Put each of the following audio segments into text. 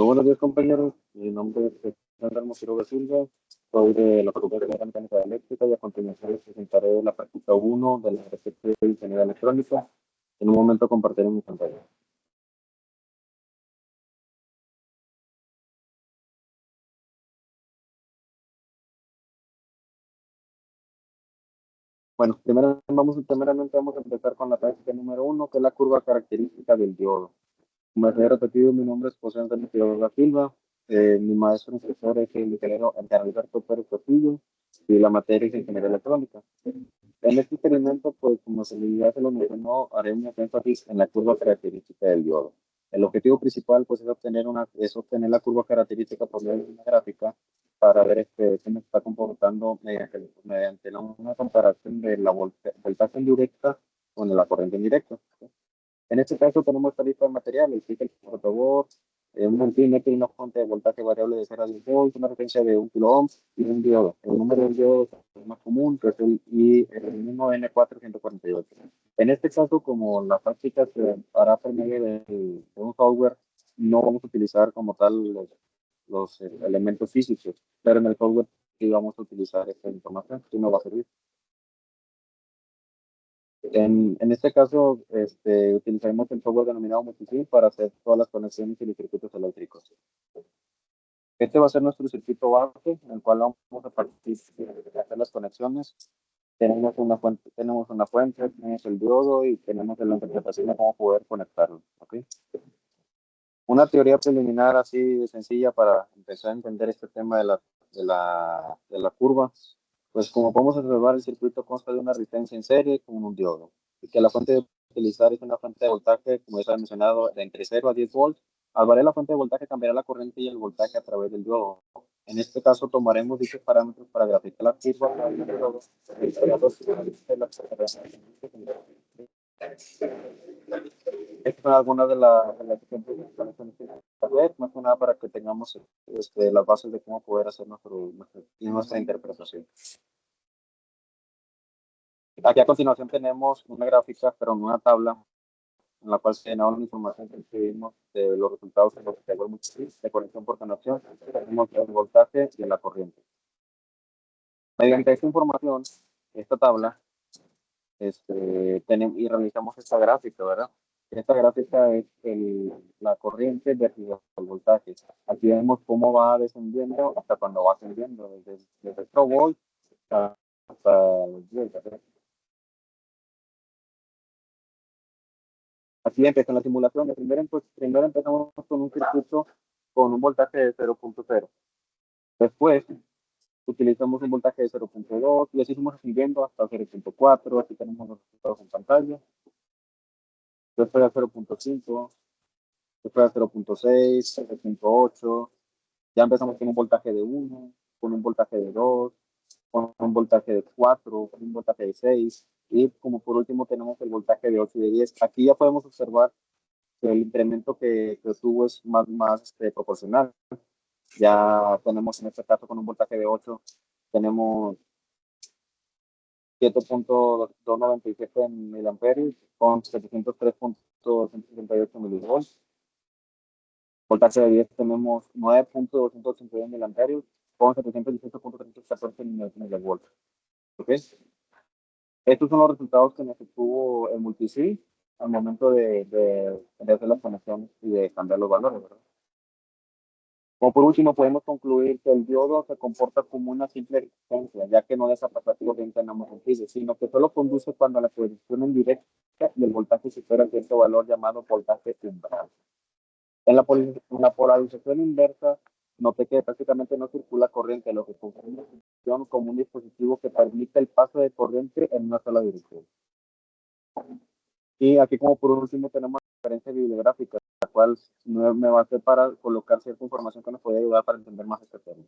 Buenos días, compañeros. Mi nombre es Alejandro Quiroga Silva. Soy de la Facultad de Ingeniería Mecánica Eléctrica y a continuación les presentaré la práctica 1 de la respectiva de Ingeniería Electrónica. En un momento compartiré mi pantalla. Bueno, primeramente vamos a empezar con la práctica número 1, que es la curva característica del diodo. Como les he repetido, mi nombre es José Antonio Quiroga Silva. Mi maestro instructor es el ingeniero Alberto Pérez Castillo y la materia es Ingeniería Electrónica. En este experimento, pues como ya se lo mencionó, haremos énfasis en la curva característica del diodo. El objetivo principal, pues, es obtener la curva característica por medio de una gráfica para ver cómo se está comportando mediante una comparación de la voltaje indirecta con la corriente indirecta. En este caso tenemos esta lista de materiales, el protoboard, un multímetro y una fuente de voltaje variable de 0 a 10 volts, una referencia de 1 kilo ohms y un diodo. El número de diodos más común, que es el I1N4148. En este caso, como la práctica se hará por medio de un software, no vamos a utilizar como tal los elementos físicos, pero en el software sí vamos a utilizar esta información, que nos va a servir. En este caso, utilizaremos el software denominado Multisim para hacer todas las conexiones y los circuitos eléctricos. Este va a ser nuestro circuito base, en el cual vamos a hacer las conexiones. Tenemos una fuente, tenemos el diodo y tenemos la interpretación de cómo poder conectarlo. ¿Okay? Una teoría preliminar así de sencilla para empezar a entender este tema de la curva. Pues como podemos observar, el circuito consta de una resistencia en serie con un diodo. Y que la fuente de utilizar es una fuente de voltaje, como ya se ha mencionado, de entre 0 a 10 volts. Al variar la fuente de voltaje cambiará la corriente y el voltaje a través del diodo. En este caso tomaremos dichos parámetros para graficar la curva del diodo. Estas son algunas de las ejemplos que estamos hacer, más que nada para que tengamos las bases de cómo poder hacer nuestra interpretación. Aquí a continuación tenemos una gráfica, pero en una tabla, en la cual se llenaba la información que recibimos de los resultados de los que hago de conexión por conexión. Tenemos el voltaje y la corriente. Mediante esta información, esta tabla, y realizamos esta gráfica, ¿verdad? Esta gráfica es la corriente versus el voltaje. Aquí vemos cómo va descendiendo hasta cuando va ascendiendo, desde 0 volt hasta los 10, ¿verdad? Así empieza la simulación. Primero empezamos con un circuito con un voltaje de 0.0. Después utilizamos un voltaje de 0.2 y así fuimos subiendo hasta 0.4. Aquí tenemos los resultados en pantalla. Después a 0.5, después a 0.6, 0.8. Ya empezamos con un voltaje de 1, con un voltaje de 2, con un voltaje de 4, con un voltaje de 6. Y como por último tenemos el voltaje de 8 y de 10. Aquí ya podemos observar que el incremento que tuvo es más proporcional. Ya tenemos en este caso con un voltaje de 8, tenemos 7.297 miliamperios con 703.168 milivolts. Voltaje de 10 tenemos 9.282 miliamperios con 718.314 milivolts. ¿Okay? Estos son los resultados que nos obtuvo el Multisim al momento de hacer las conexiones y de cambiar los valores, ¿verdad? Como por último, podemos concluir que el diodo se comporta como una simple resistencia, ya que no desaparece corriente en ambos sentidos, sino que solo conduce cuando la posición en directa y el voltaje supera cierto valor llamado voltaje umbral. En la polarización inversa, noté que prácticamente no circula corriente, lo que confirma como un dispositivo que permite el paso de corriente en una sola dirección. Y aquí como por último tenemos la referencia bibliográfica, la cual me va a hacer para colocar cierta información que nos puede ayudar para entender más este tema.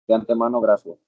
De antemano, gracias.